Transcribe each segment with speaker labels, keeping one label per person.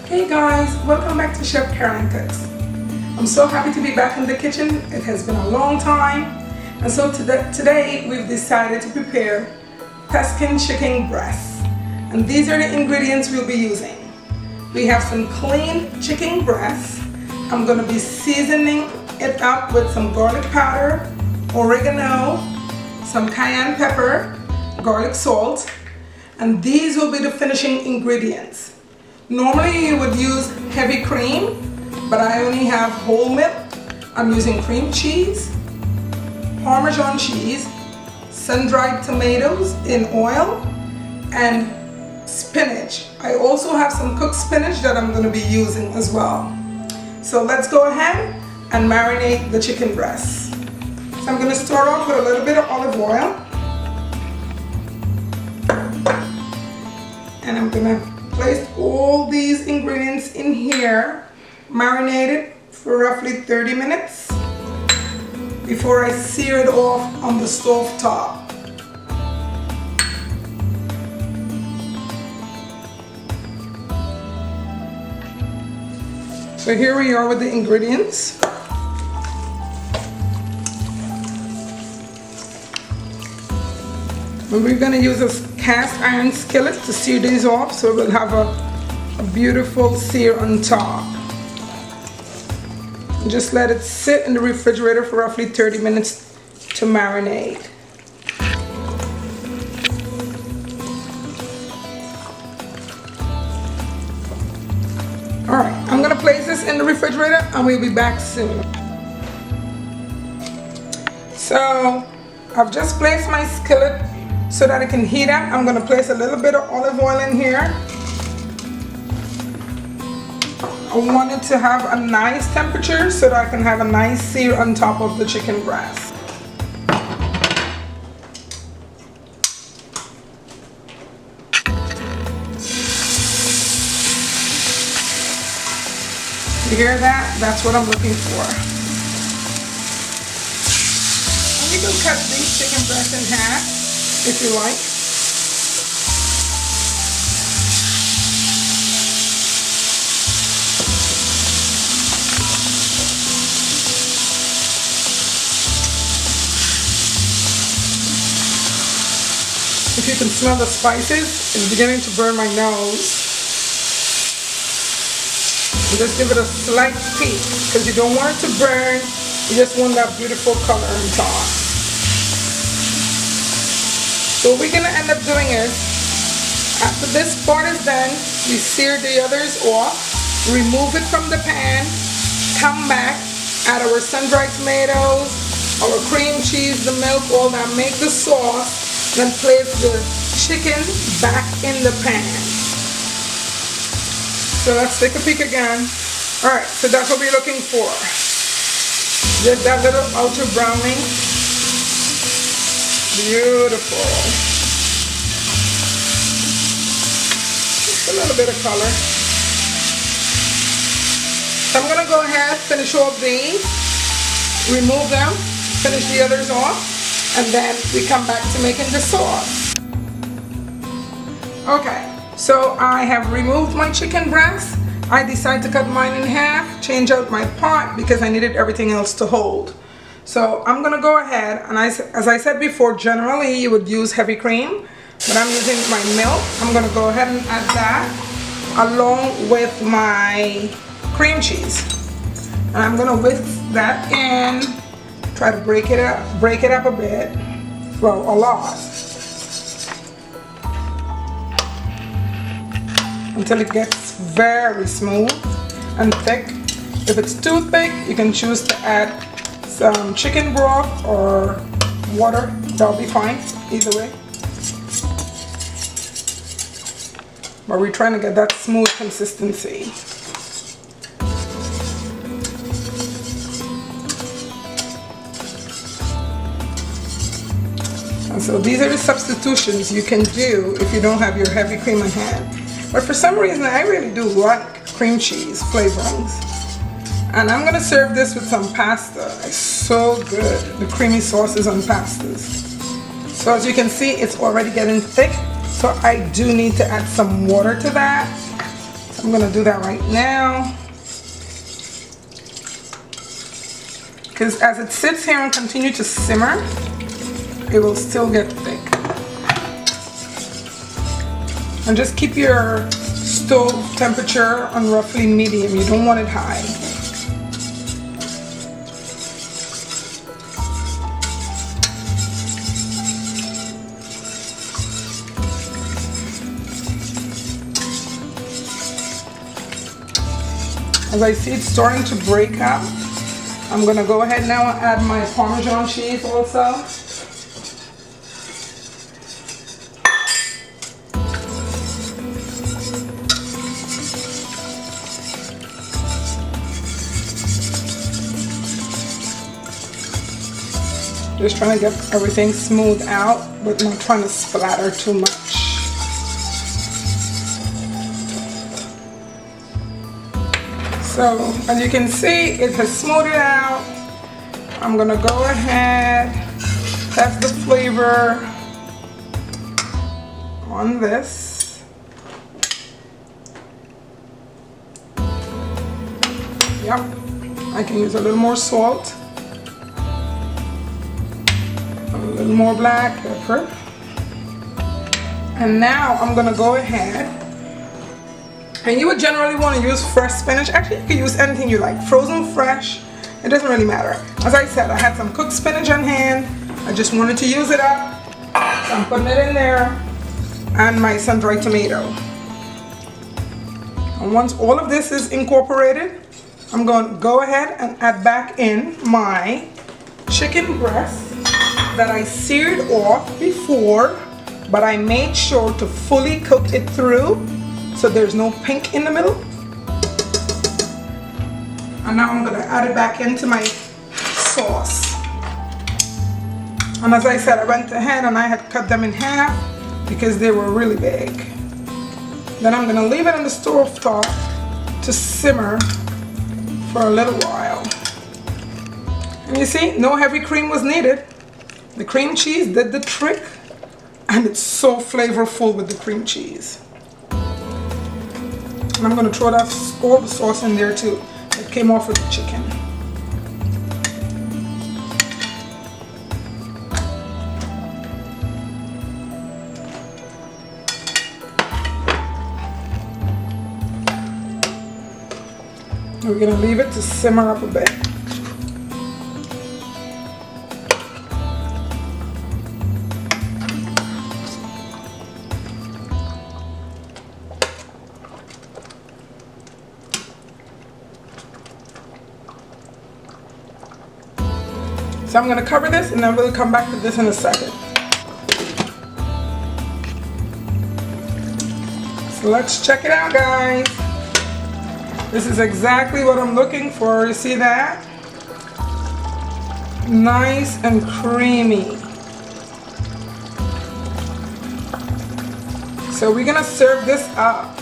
Speaker 1: Hey guys, welcome back to Chef Caroline Cooks. I'm so happy to be back in the kitchen. It has been a long time, and so today we've decided to prepare Tuscan chicken breasts, and these are the ingredients we'll be using. We have some clean chicken breasts. I'm going to be seasoning it up with some garlic powder, oregano, some cayenne pepper, garlic salt, and these will be the finishing ingredients. Normally you would use heavy cream, but I only have whole milk. I'm using cream cheese, parmesan cheese, sun-dried tomatoes in oil, and spinach. I also have some cooked spinach that I'm going to be using as well. So let's go ahead and marinate the chicken breasts. So I'm going to start off with a little bit of olive oil, and I'm going to place all these ingredients in here, marinated for roughly 30 minutes before I sear it off on the stove top. So here we are with the ingredients. And we're going to use a cast iron skillet to sear these off, so we'll have a beautiful sear on top. And just let it sit in the refrigerator for roughly 30 minutes to marinate. Alright, I'm going to place this in the refrigerator and we'll be back soon. So I've just placed my skillet so that it can heat up. I'm going to place a little bit of olive oil in here. I want it to have a nice temperature so that I can have a nice sear on top of the chicken breast. You hear that? That's what I'm looking for. And you can cut these chicken breasts in half if you like. If you can smell the spices, it's beginning to burn my nose. And just give it a slight peek because you don't want it to burn. You just want that beautiful color on top. So what we're going to end up doing is, after this part is done, we sear the others off, remove it from the pan, come back, add our sun-dried tomatoes, our cream cheese, the milk, all that, make the sauce, then place the chicken back in the pan. So let's take a peek again. Alright, so that's what we're looking for. Just that little outer browning. Beautiful. Just a little bit of color. So I'm going to go ahead, finish off these, remove them, finish the others off, and then we come back to making the sauce. Okay, so I have removed my chicken breast. I decided to cut mine in half, change out my pot because I needed everything else to hold. So I'm going to go ahead, and as I said before, generally you would use heavy cream, but I'm using my milk. I'm going to go ahead and add that along with my cream cheese. And I'm going to whisk that in, try to break it up a bit, well, a lot, until it gets very smooth and thick. If it's too thick, you can choose to add some chicken broth or water. That'll be fine either way. But we're trying to get that smooth consistency. And so these are the substitutions you can do if you don't have your heavy cream in hand. But for some reason I really do like cream cheese flavorings. And I'm going to serve this with some pasta. It's so good, the creamy sauces on pastas. So as you can see, it's already getting thick. So I do need to add some water to that. I'm gonna do that right now. Because as it sits here and continue to simmer, it will still get thick. And just keep your stove temperature on roughly medium. You don't want it high. As I see it's starting to break up, I'm gonna go ahead now and add my Parmesan cheese also. Just trying to get everything smooth out, but not trying to splatter too much. So, as you can see, it has smoothed it out. I'm gonna go ahead, test the flavor on this. Yep, I can use a little more salt, a little more black pepper. And now I'm gonna go ahead. And you would generally want to use fresh spinach. Actually, you can use anything you like. Frozen, fresh, it doesn't really matter. As I said, I had some cooked spinach on hand. I just wanted to use it up. So I'm putting it in there. And my sun-dried tomato. And once all of this is incorporated, I'm going to go ahead and add back in my chicken breast that I seared off before, but I made sure to fully cook it through, so there's no pink in the middle. And now I'm gonna add it back into my sauce. And as I said, I went ahead and I had cut them in half because they were really big. Then I'm gonna leave it on the stove top to simmer for a little while. And you see, no heavy cream was needed. The cream cheese did the trick, and it's so flavorful with the cream cheese. And I'm going to throw that all the sauce in there too that came off with the chicken. We're going to leave it to simmer up a bit. So I'm going to cover this and then we'll come back to this in a second. So let's check it out, guys. This is exactly what I'm looking for. You see that? Nice and creamy. So we're going to serve this up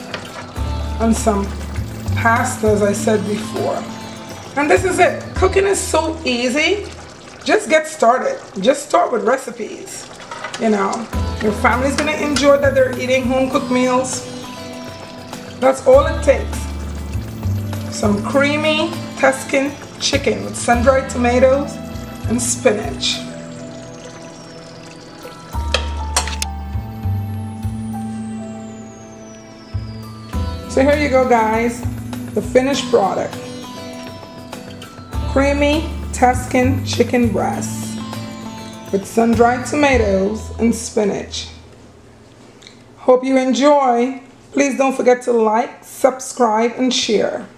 Speaker 1: on some pasta, as I said before. And this is it. Cooking is so easy. Just get started. Just start with recipes. You know, your family's gonna enjoy that they're eating home cooked meals. That's all it takes. Some creamy Tuscan chicken with sun-dried tomatoes and spinach. So here you go, guys. The finished product. Creamy Tuscan chicken breast with sun-dried tomatoes and spinach. Hope you enjoy. Please don't forget to like, subscribe, and share.